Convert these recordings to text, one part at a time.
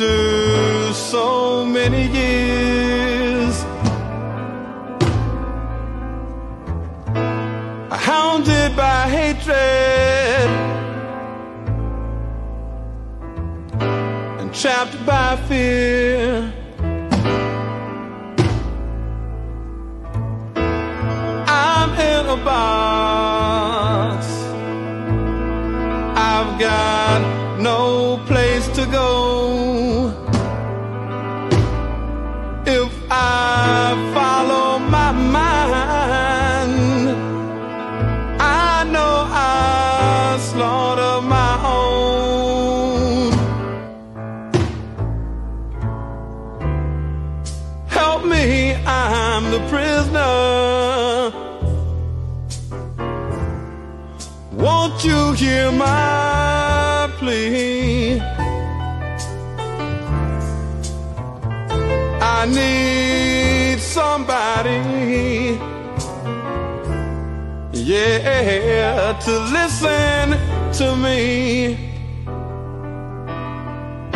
After so many years, hounded by hatred and trapped by fear, I'm in a box. I've got no place to go. If I follow my mind, I know I slaughter my own. Help me, I'm the prisoner. Won't you hear my plea? I need somebody, yeah, to listen to me.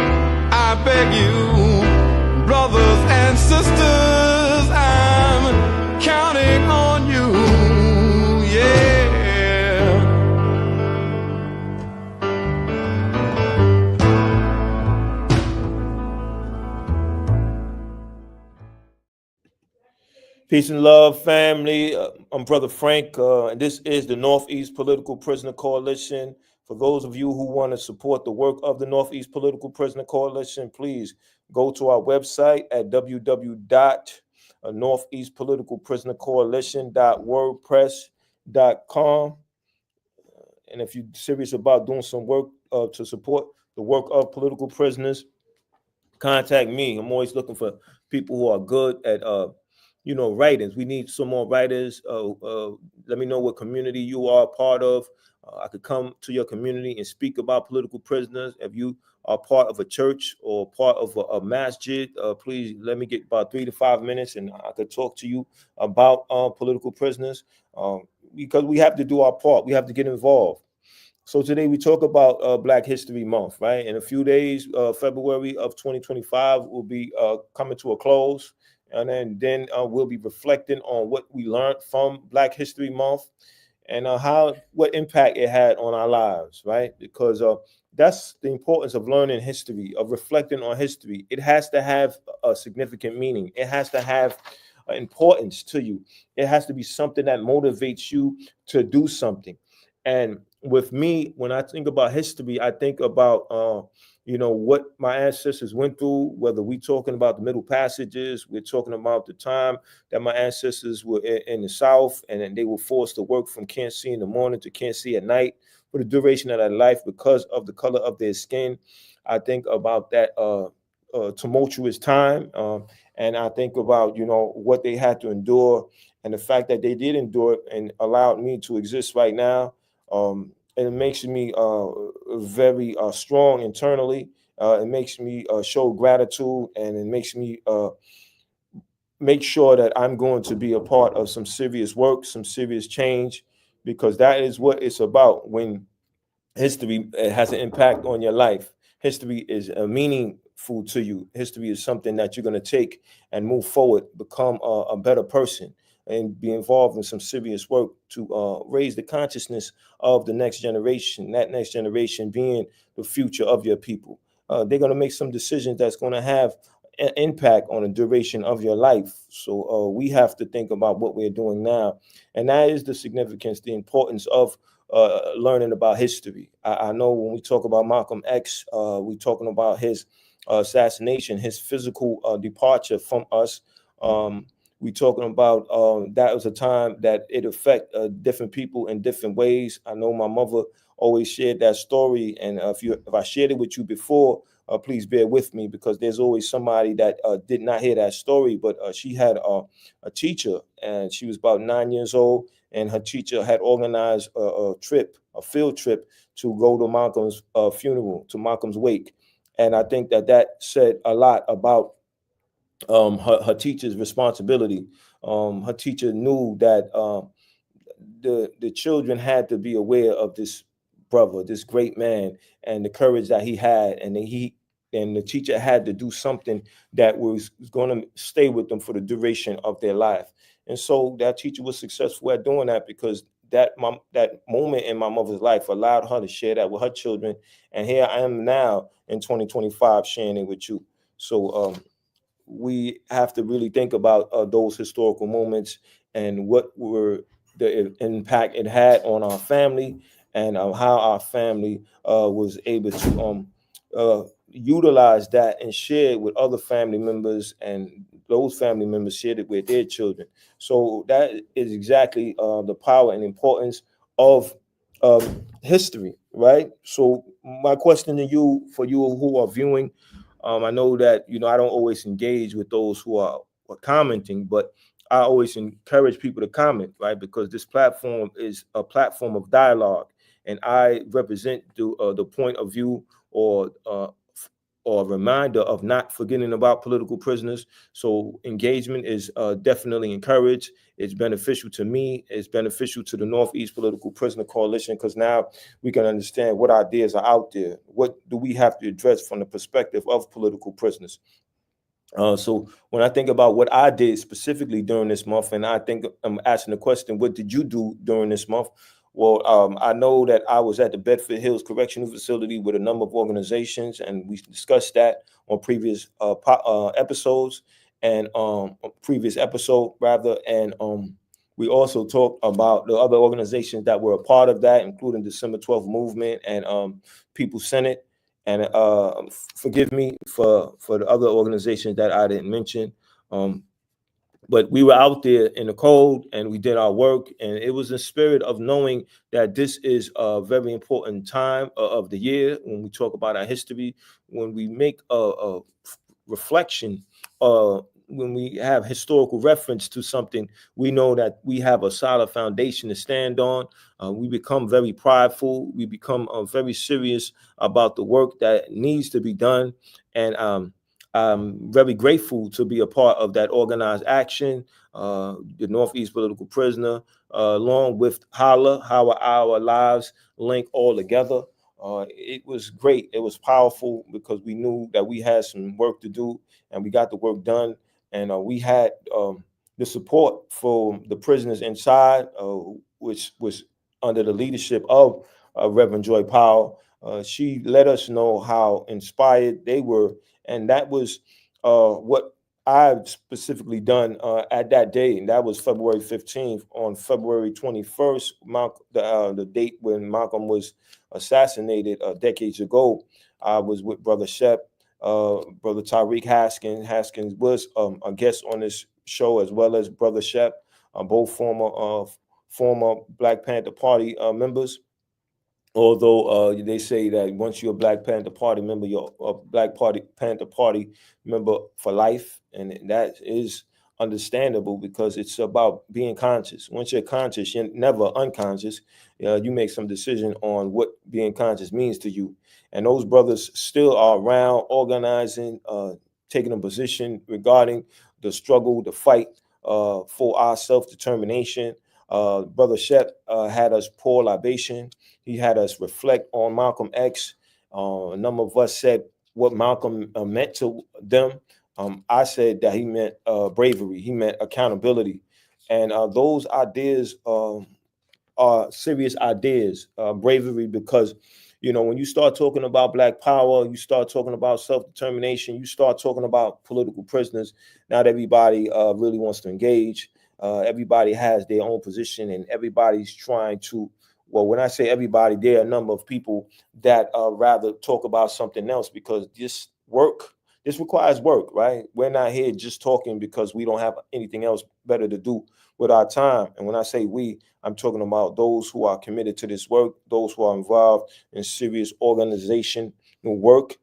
I beg you, brothers and sisters, I'm counting on you, yeah. Peace and love, family. I'm Brother Frank, and this is the Northeast Political Prisoner Coalition. For those of you who want to support the work of the Northeast Political Prisoner Coalition, please go to our website at www.northeastpoliticalprisonercoalition.wordpress.com. And if you're serious about doing some work to support the work of political prisoners, contact me. I'm always looking for people who are good at writings. We need some more writers. Let me know what community you are a part of. I could come to your community and speak about political prisoners. If you are part of a church or part of a masjid, please let me get about 3 to 5 minutes and I could talk to you about political prisoners, because we have to do our part. We have to get involved. So today we talk about Black History Month, right? In a few days, February of 2025 will be coming to a close. And then we'll be reflecting on what we learned from Black History Month and what impact it had on our lives, right? Because that's the importance of learning history, of reflecting on history. It has to have a significant meaning. It has to have importance to you. It has to be something that motivates you to do something. And with me, when I think about history, I think about what my ancestors went through, whether we're talking about the Middle Passages, we're talking about the time that my ancestors were in the South and then they were forced to work from can't see in the morning to can't see at night for the duration of their life because of the color of their skin. I think about that tumultuous time, and I think about, what they had to endure and the fact that they did endure it and allowed me to exist right now. And it makes me very strong internally. It makes me show gratitude, and it makes me make sure that I'm going to be a part of some serious work, some serious change, because that is what it's about. When history has an impact on your life, history is meaningful to you. History is something that you're going to take and move forward, become a better person, and be involved in some serious work to raise the consciousness of the next generation, that next generation being the future of your people. They're going to make some decisions that's going to have an impact on the duration of your life. So we have to think about what we're doing now. And that is the significance, the importance of learning about history. I know when we talk about Malcolm X, we're talking about his assassination, his physical departure from us. We're talking about that was a time that it affect different people in different ways. I know my mother always shared that story, and if I shared it with you before, please bear with me, because there's always somebody that did not hear that story. But she had a teacher, and she was about 9 years old, and her teacher had organized a field trip to go to Malcolm's funeral, to Malcolm's wake. And I think that said a lot about her teacher's responsibility. Her teacher knew that the children had to be aware of this brother, this great man, and the courage that he had, and they and the teacher had to do something that was going to stay with them for the duration of their life. And so that teacher was successful at doing that because that moment in my mother's life allowed her to share that with her children. And here I am now in 2025 sharing it with you. So we have to really think about those historical moments and what were the impact it had on our family, and how our family was able to utilize that and share it with other family members, and those family members shared it with their children. So that is exactly the power and importance of history, right? So my question to you, for you who are viewing, I know that I don't always engage with those who are commenting, but I always encourage people to comment, right? Because this platform is a platform of dialogue, and I represent the point of view, or a reminder of not forgetting about political prisoners. So engagement is definitely encouraged. It's beneficial to me. It's beneficial to the Northeast Political Prisoner Coalition, because now we can understand what ideas are out there. What do we have to address from the perspective of political prisoners? So when I think about what I did specifically during this month, and I think I'm asking the question, what did you do during this month? Well, I know that I was at the Bedford Hills Correctional Facility with a number of organizations, and we discussed that on previous episodes, and previous episode rather, and we also talked about the other organizations that were a part of that, including December 12th Movement and People's Senate. And forgive me for the other organizations that I didn't mention. But we were out there in the cold and we did our work, and it was in spirit of knowing that this is a very important time of the year when we talk about our history, when we make a reflection, when we have historical reference to something, we know that we have a solid foundation to stand on. We become very prideful. We become very serious about the work that needs to be done. And I'm very grateful to be a part of that organized action, the Northeast Political Prisoner, along with Holla, how our lives link all together. It was great. It was powerful because we knew that we had some work to do, and we got the work done. And we had the support for the prisoners inside, which was under the leadership of Reverend Joy Powell. She let us know how inspired they were, and that was what I've specifically done at that day, and that was February 15th. On February 21st, the date when Malcolm was assassinated decades ago, I was with Brother Shep, Brother Tariq Haskins. Haskins was a guest on this show, as well as Brother Shep, both former Black Panther Party members. Although they say that once you're a Black Panther Party member, you're a Panther Party member for life, and that is understandable because it's about being conscious. Once you're conscious, you're never unconscious. You make some decision on what being conscious means to you, and those brothers still are around, organizing, taking a position regarding the struggle, the fight for our self-determination. Brother Shep had us pour libation. He had us reflect on Malcolm X. A number of us said what Malcolm meant to them. I said that he meant bravery. He meant accountability. And those ideas are serious ideas. Bravery, because, when you start talking about Black power, you start talking about self-determination, you start talking about political prisoners. Not everybody really wants to engage. Everybody has their own position, and everybody's trying to, well, when I say everybody, there are a number of people that rather talk about something else, because this requires work, right? We're not here just talking because we don't have anything else better to do with our time. And when I say we, I'm talking about those who are committed to this work, those who are involved in serious organizational work.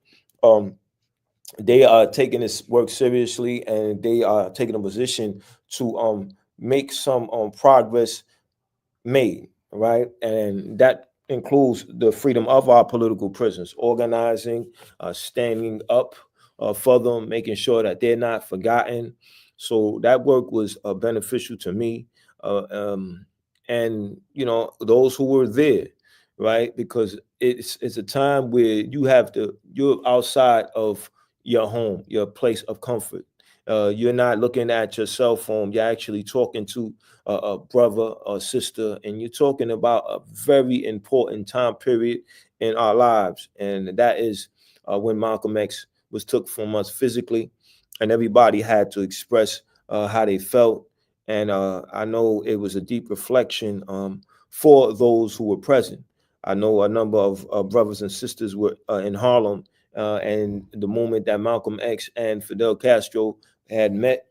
They are taking this work seriously, and they are taking a position to make some progress made, right? And that includes the freedom of our political prisoners, organizing, standing up for them, making sure that they're not forgotten. So that work was beneficial to me. And, those who were there, right? Because it's a time where you're outside of your home, your place of comfort. You're not looking at your cell phone. You're actually talking to a brother or sister, and you're talking about a very important time period in our lives, and that is when Malcolm X was took from us physically, and everybody had to express how they felt. And I know it was a deep reflection for those who were present. I know a number of brothers and sisters were in Harlem, and the moment that Malcolm X and Fidel Castro had met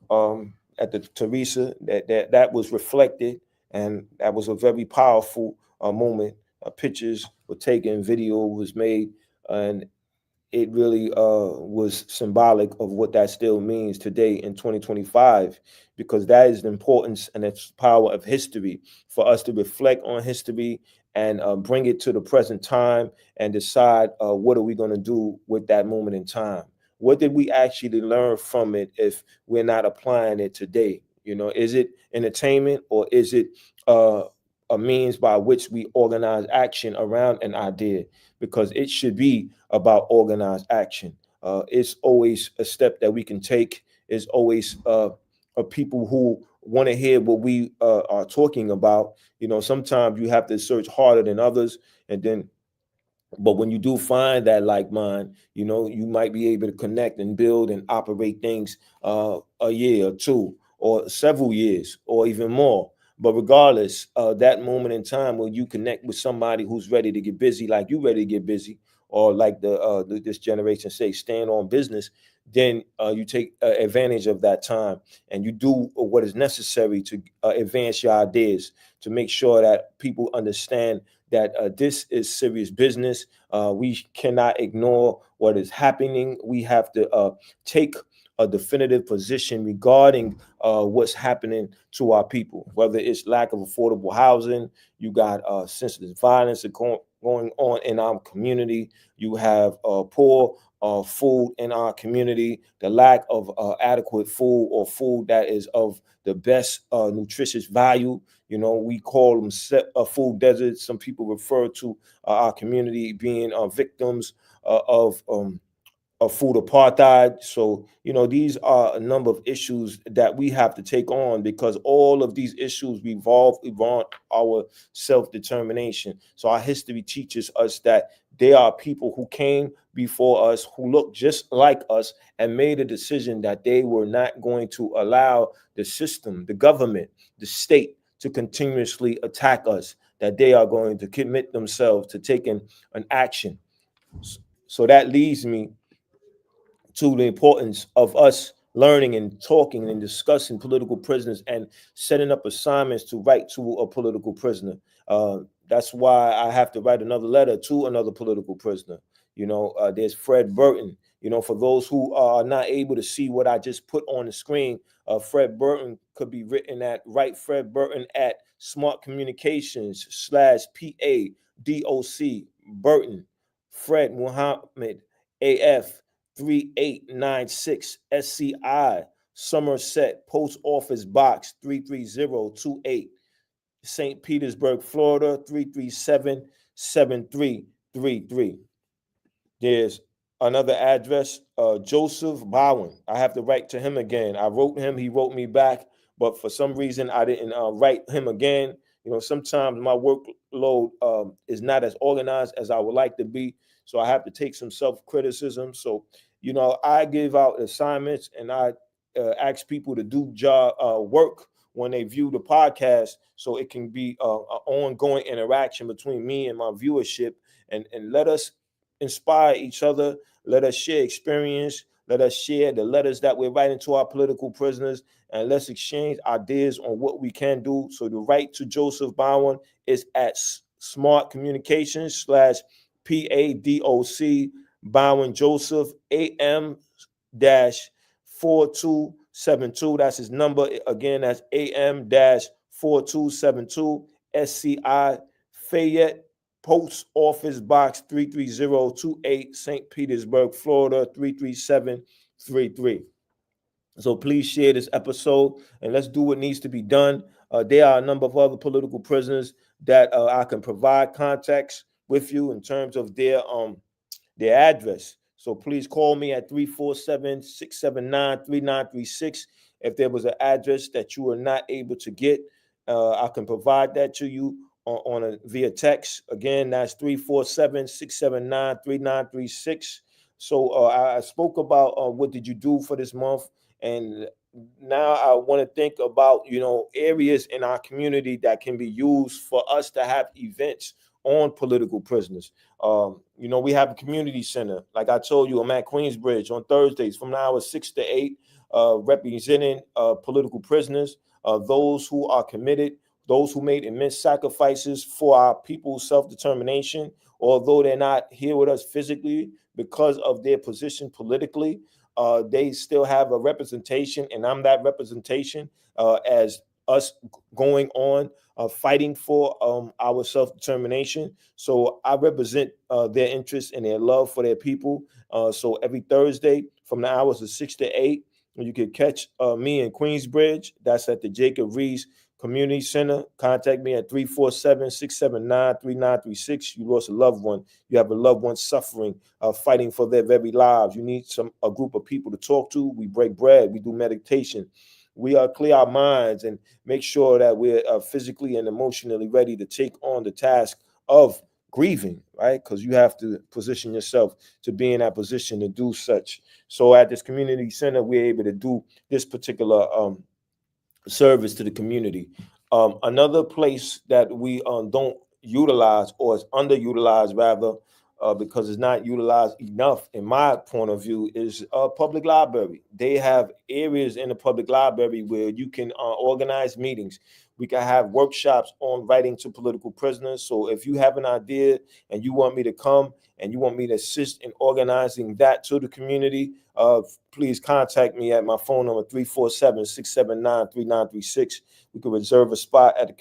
at the Teresa, that was reflected, and that was a very powerful moment. Pictures were taken, video was made, and it really was symbolic of what that still means today in 2025, because that is the importance and its power of history for us to reflect on history and bring it to the present time and decide what are we going to do with that moment in time. What did we actually learn from it if we're not applying it today? You know, is it entertainment, or is it a means by which we organize action around an idea? Because it should be about organized action. It's always a step that we can take. It's always people who want to hear what we are talking about. You know, sometimes you have to search harder than others, and then, but when you do find that like mind, you know, you might be able to connect and build and operate things a year or two or several years or even more. But regardless, that moment in time when you connect with somebody who's ready to get busy, like you ready to get busy, or like this generation say, stand on business, then you take advantage of that time and you do what is necessary to advance your ideas, to make sure that people understand that this is serious business. We cannot ignore what is happening. We have to take a definitive position regarding what's happening to our people, whether it's lack of affordable housing, you got senseless violence going on in our community, you have poor food in our community, the lack of adequate food or food that is of the best nutritious value. You know, we call them food deserts. Some people refer to our community being victims of food apartheid. So, you know, these are a number of issues that we have to take on, because all of these issues revolve around our self-determination. So our history teaches us that there are people who came before us who looked just like us and made a decision that they were not going to allow the system, the government, the state to continuously attack us, that they are going to commit themselves to taking an action. So that leads me to the importance of us learning and talking and discussing political prisoners and setting up assignments to write to a political prisoner. That's why I have to write another letter to another political prisoner. You know, there's Fred Burton. You know, for those who are not able to see what I just put on the screen, Fred Burton could be written at write Fred Burton at Smart Communications /PADOC Burton Fred Muhammad AF 3896 SCI Somerset Post Office Box 33028 St. Petersburg, Florida 3377333. There's another address, Joseph Bowen. I have to write to him again. I wrote him, he wrote me back, but for some reason I didn't write him again. You know, sometimes my workload is not as organized as I would like to be, so I have to take some self-criticism. So, you know, I give out assignments and I ask people to do job work when they view the podcast, so it can be an ongoing interaction between me and my viewership, and let us inspire each other. Let us share experience. Let us share the letters that we're writing to our political prisoners, and let's exchange ideas on what we can do. So the right to Joseph Bowen is at Smart Communications /PADOC Bowen Joseph AM-4272. That's his number. Again, that's AM-4272 SCI Fayette Post Office Box 33028 St. Petersburg, Florida 33733. So please share this episode and let's do what needs to be done. There are a number of other political prisoners that I can provide contacts with you in terms of their address. So please call me at 347-679-3936. If there was an address that you were not able to get, I can provide that to you via text. Again, that's 347-679-3936. So I spoke about what did you do for this month, and now I want to think about areas in our community that can be used for us to have events on political prisoners. We have a community center. Like I told you, I'm at Queensbridge on Thursdays from the hours 6 to 8, representing political prisoners, those who are committed, those who made immense sacrifices for our people's self-determination, although they're not here with us physically because of their position politically. They still have a representation, and I'm that representation as us going on fighting for our self-determination. So I represent their interests and their love for their people. So every Thursday from the hours of 6 to 8, you can catch me in Queensbridge. That's at the Jacob Rees Community Center. Contact me at 347-679-3936. You lost a loved one. You have a loved one suffering, fighting for their very lives. You need a group of people to talk to. We break bread. We do meditation. We clear our minds and make sure that we're physically and emotionally ready to take on the task of grieving, right? Because you have to position yourself to be in that position to do such. So at this community center, we're able to do this particular service to the community. Another place that we don't utilize, or is underutilized rather, because it's not utilized enough in my point of view, is a public library. They have areas in the public library where you can organize meetings. We can have workshops on writing to political prisoners. So if you have an idea and you want me to come and you want me to assist in organizing that to the community, please contact me at my phone number 347-679-3936. We could reserve a spot at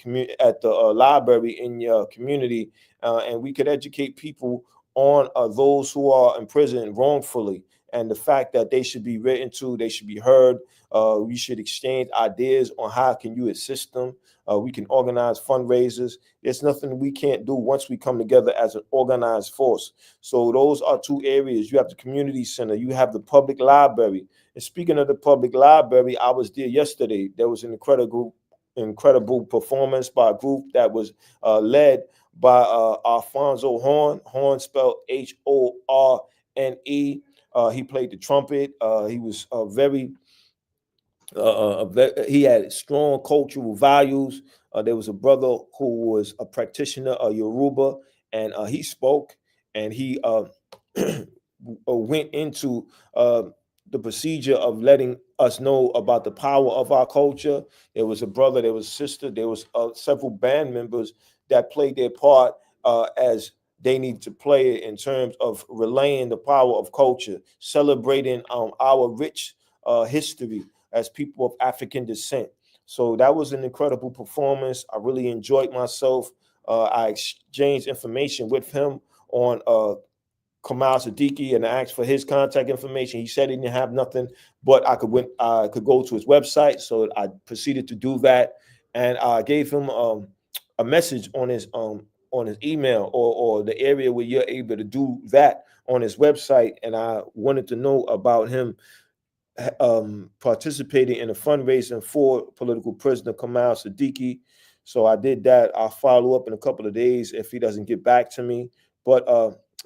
the library in your community, and we could educate people on those who are imprisoned wrongfully, and the fact that they should be written to, they should be heard. We should exchange ideas on how can you assist them. We can organize fundraisers. There's nothing we can't do once we come together as an organized force. So those are two areas. You have the community center, you have the public library. And speaking of the public library, I was there yesterday. There was an incredible performance by a group that was led by Alfonso Horn spelled Horne. He played the trumpet. He was he had strong cultural values. There was a brother who was a practitioner of Yoruba, and he spoke, and he went into the procedure of letting us know about the power of our culture. There was a brother, there was a sister, there was several band members that played their part as they need to play in terms of relaying the power of culture, celebrating our rich history as people of African descent. So that was an incredible performance. I really enjoyed myself. I exchanged information with him on Kamal Siddiqui and I asked for his contact information. He said he didn't have nothing, but I could go to his website. So I proceeded to do that, and I gave him a message on his email or the area where you're able to do that on his website. And I wanted to know about him participating in a fundraising for political prisoner Kamal Siddiqui. So I did that. I'll follow up in a couple of days if he doesn't get back to me. But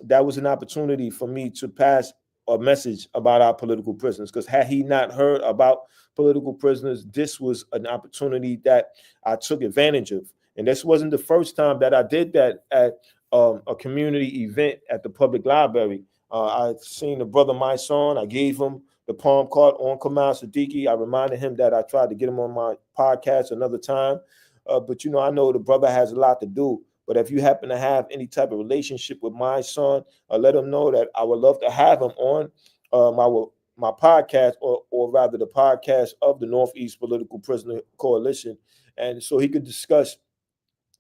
that was an opportunity for me to pass a message about our political prisoners, because had he not heard about political prisoners, this was an opportunity that I took advantage of. And this wasn't the first time that I did that at a community event at the public library. I seen the brother my son. I gave him the palm card on Kamal Siddiqui. I reminded him that I tried to get him on my podcast another time. But, I know the brother has a lot to do. But if you happen to have any type of relationship with my son, let him know that I would love to have him on my podcast, or rather the podcast of the Northeast Political Prisoner Coalition. And so he could discuss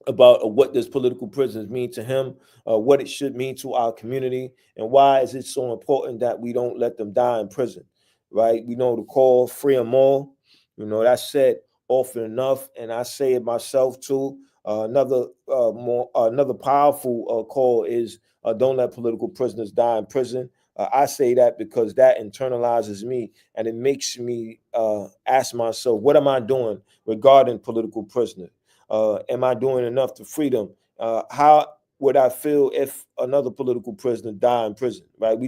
about what does political prisoners mean to him, what it should mean to our community, and why is it so important that we don't let them die in prison, right? We know the call, free them all. That said, often enough, and I say it myself too. Another powerful call is don't let political prisoners die in prison. I say that because that internalizes me, and it makes me ask myself, what am I doing regarding political prisoners? Am I doing enough to free them? How would I feel if another political prisoner died in prison? Right? We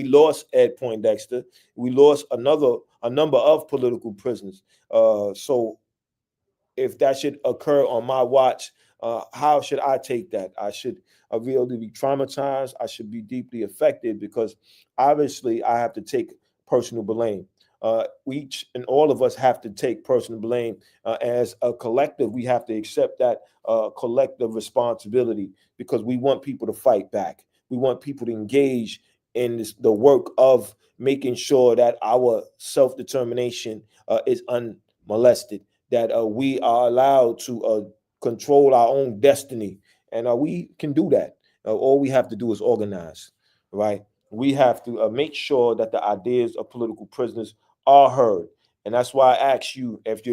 lost Ed Poindexter. We lost a number of political prisoners. So if that should occur on my watch, how should I take that? I should really be traumatized. I should be deeply affected because obviously I have to take personal blame. Each and all of us have to take personal blame. As a collective, we have to accept that collective responsibility because we want people to fight back. We want people to engage in the work of making sure that our self determination is unmolested, that we are allowed to control our own destiny. And we can do that. All we have to do is organize, right? We have to make sure that the ideas of political prisoners are heard. And that's why I ask you, if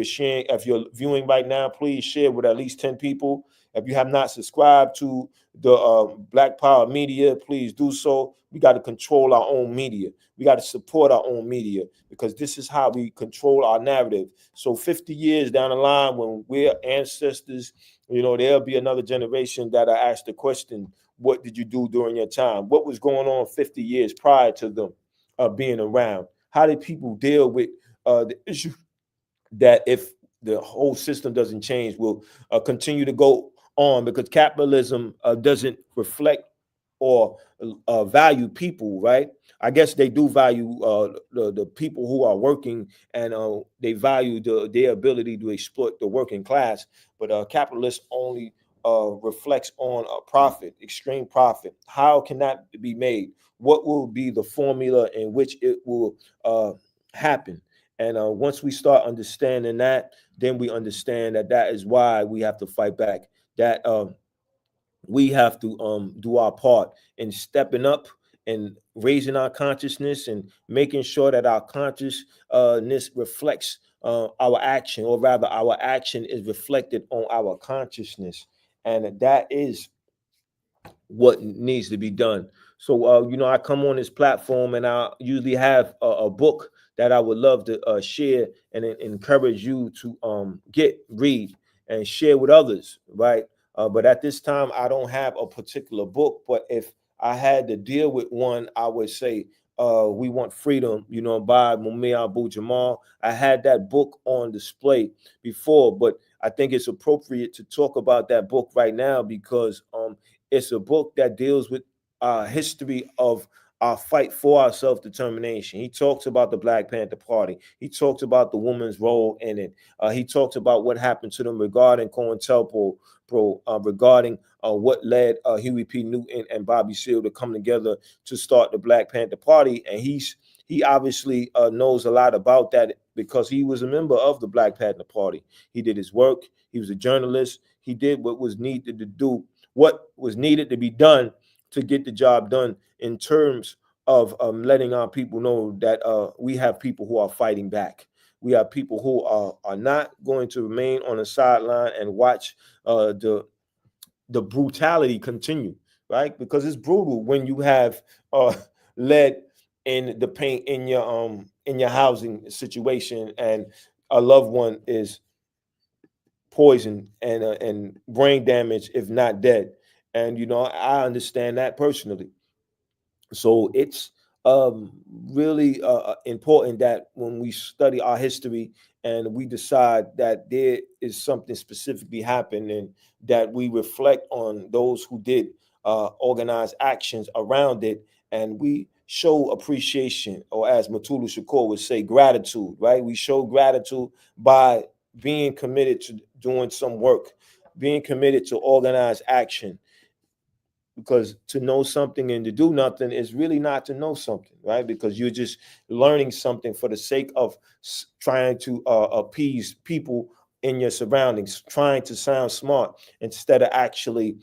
you're viewing right now, please share with at least 10 people. If you have not subscribed to the Black Power Media, please do so. We got to control our own media. We got to support our own media because this is how we control our narrative. So 50 years down the line, when we're ancestors, there'll be another generation that are asked the question, what did you do during your time? What was going on 50 years prior to them being around? How did people deal with the issue that if the whole system doesn't change, will continue to go on because capitalism doesn't reflect or value people, right? I guess they do value the people who are working, and they value their ability to exploit the working class. But capitalism only reflects on a profit, extreme profit. How can that be made? What will be the formula in which it will happen? And once we start understanding that, then we understand that is why we have to fight back. That we have to do our part in stepping up and raising our consciousness and making sure that our consciousness reflects our action, or rather, our action is reflected on our consciousness, and that is what needs to be done. So, I come on this platform and I usually have a book that I would love to share and encourage you to read, and share with others, right? But at this time, I don't have a particular book. But if I had to deal with one, I would say We Want Freedom, by Mumia Abu-Jamal. I had that book on display before, but I think it's appropriate to talk about that book right now because it's a book that deals with history of our fight for our self-determination. He talks about the Black Panther Party. He talks about the woman's role in it. He talks about what happened to them regarding COINTELPRO, regarding what led Huey P. Newton and Bobby Seale to come together to start the Black Panther Party. And he obviously knows a lot about that because he was a member of the Black Panther Party. He did his work. He was a journalist. He did what was needed to do, what was needed to be done to get the job done in terms of letting our people know that we have people who are fighting back. We have people who are not going to remain on the sideline and watch the brutality continue, right? Because it's brutal when you have lead in the paint in your housing situation and a loved one is poisoned and brain damage, if not dead. And I understand that personally. So it's really important that when we study our history and we decide that there is something specifically happening, that we reflect on those who did organize actions around it, and we show appreciation, or as Mutulu Shakur would say, gratitude, right? We show gratitude by being committed to doing some work, being committed to organize action, because to know something and to do nothing is really not to know something, right? Because you're just learning something for the sake of trying to appease people in your surroundings, trying to sound smart instead of actually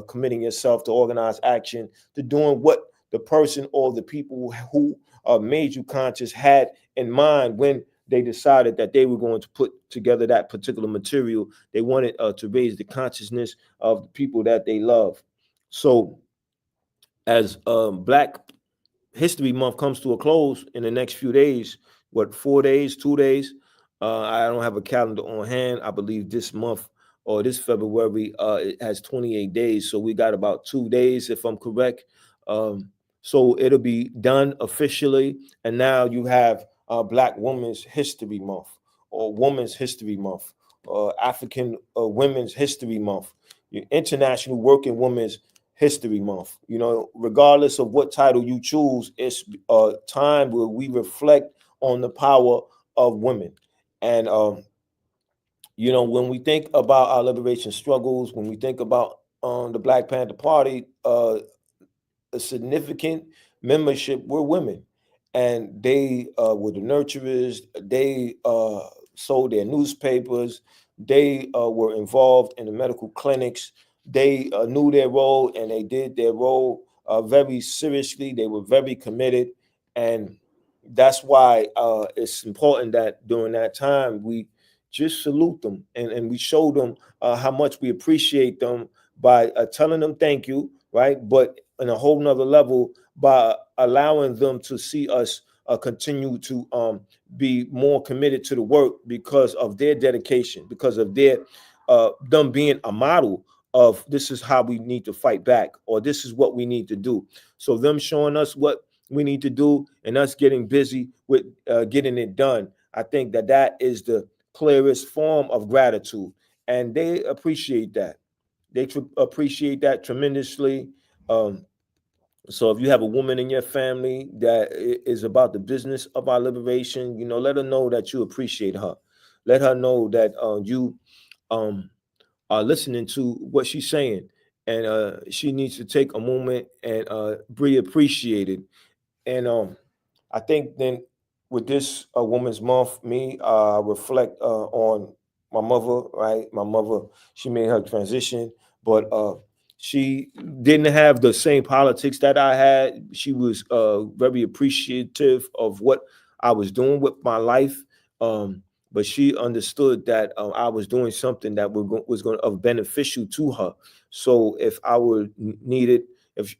committing yourself to organized action, to doing what the person or the people who made you conscious had in mind when they decided that they were going to put together that particular material. They wanted to raise the consciousness of the people that they love. So as Black History Month comes to a close in the next few days, what, 4 days, 2 days? I don't have a calendar on hand. I believe this month or this February, it has 28 days. So we got about 2 days, if I'm correct. So it'll be done officially. And now you have Black Women's History Month, or Women's History Month, African Women's History Month, International Working Women's History Month. You know, regardless of what title you choose, it's a time where we reflect on the power of women. And you know, when we think about our liberation struggles, when we think about the Black Panther Party, a significant membership were women, and they were the nurturers. They sold their newspapers. They were involved in the medical clinics. They knew their role, and they did their role very seriously. They were very committed, and that's why it's important that during that time we just salute them, and we show them how much we appreciate them by telling them thank you, right? But on a whole nother level, by allowing them to see us continue to be more committed to the work because of their dedication, because of their them being a model of this is how we need to fight back, or this is what we need to do. So them showing us what we need to do and us getting busy with getting it done, I think that that is the clearest form of gratitude, and they appreciate that. They appreciate that tremendously. So if you have a woman in your family that is about the business of our liberation, you know, let her know that you appreciate her. Let her know that you are listening to what she's saying, and she needs to take a moment and be appreciated. And I think then with this Women's Month, me reflect on my mother. Right, my mother, she made her transition, but she didn't have the same politics that I had. She was very appreciative of what I was doing with my life. But she understood that I was doing something that was going to be beneficial to her. So if I were needed, if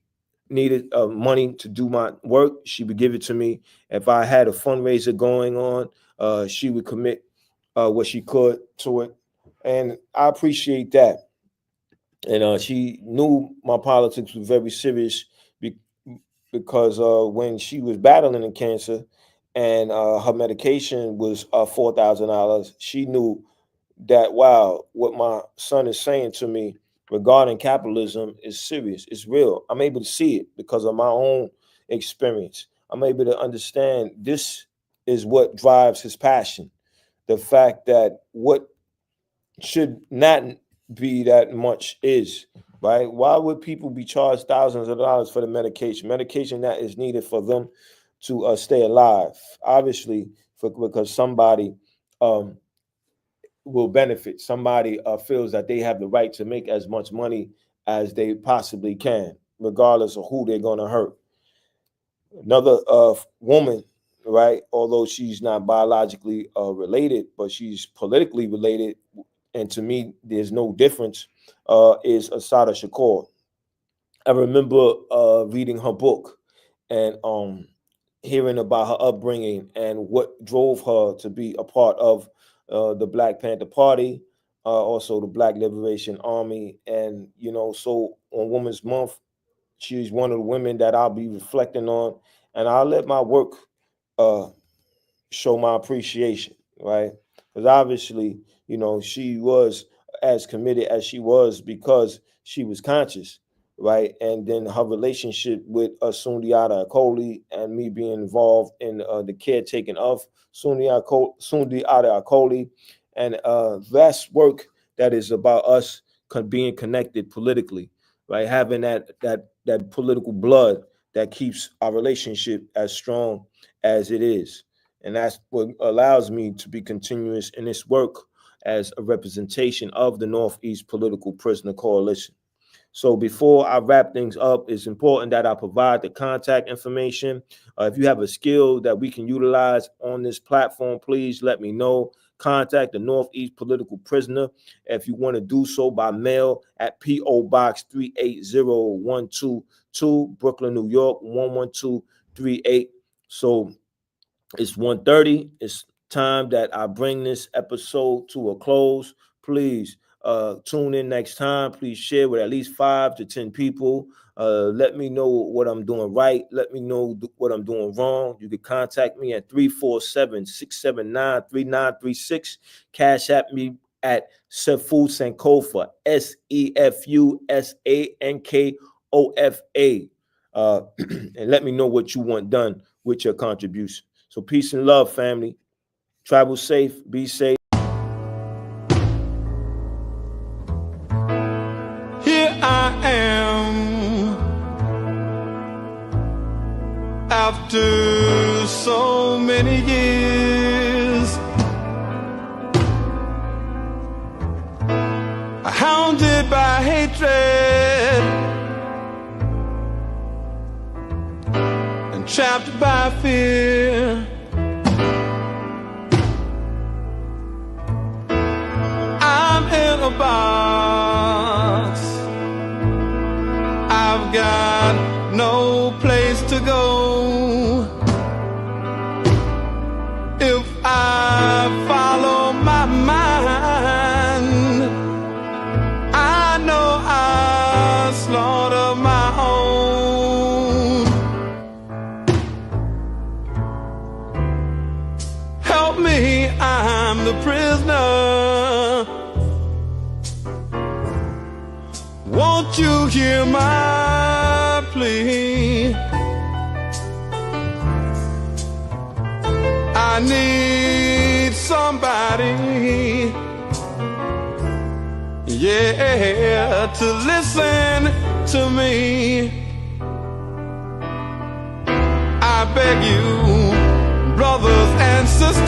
needed money to do my work, she would give it to me. If I had a fundraiser going on, she would commit what she could to it, and I appreciate that. And she knew my politics was very serious be- because when she was battling the cancer and her medication was $4,000, she knew that, wow, what my son is saying to me regarding capitalism is serious. It's real. I'm able to see it because of my own experience. I'm able to understand this is what drives his passion. The fact that what should not be that much is, right? Why would people be charged thousands of dollars for the medication that is needed for them to stay alive? Obviously, because somebody um, will benefit. Somebody feels that they have the right to make as much money as they possibly can, regardless of who they're going to hurt. Another woman, right? Although she's not biologically related, but she's politically related, and to me, there's no difference. Is Asada Shakur. I remember reading her book and hearing about her upbringing and what drove her to be a part of the Black Panther Party, also the Black Liberation Army. And, you know, so on Women's Month, she's one of the women that I'll be reflecting on, and I'll let my work uh, show my appreciation, right? Because obviously, you know, she was as committed as she was because she was conscious, right? And then her relationship with Sundiata Acoli and me being involved in the caretaking of Sundiata Acoli, and vast work that is about us being connected politically, right? Having that political blood that keeps our relationship as strong as it is. And that's what allows me to be continuous in this work as a representation of the Northeast Political Prisoner Coalition. So before I wrap things up, it's important that I provide the contact information. If you have a skill that we can utilize on this platform, please let me know. Contact the Northeast Political Prisoner if you want to do so by mail at P.O. Box 380122, Brooklyn, New York, 11238. So it's 1:30. It's time that I bring this episode to a close. Please tune in next time. Please share with at least 5 to 10 people. Let me know what I'm doing right. Let me know what I'm doing wrong. You can contact me at 347-679-3936. Cash at me at Sefu Sankofa, SEFU SANKOFA. And let me know what you want done with your contribution. So peace and love, family. Travel safe, be safe. Here I am, after so many years, hounded by hatred and trapped by fear. I'm in a box. I've got no place to go. If I follow my mind, I know I slaughter my own. Help me, I'm the prisoner. Won't you hear my plea? I need somebody, yeah, to listen to me. I beg you, brothers and sisters,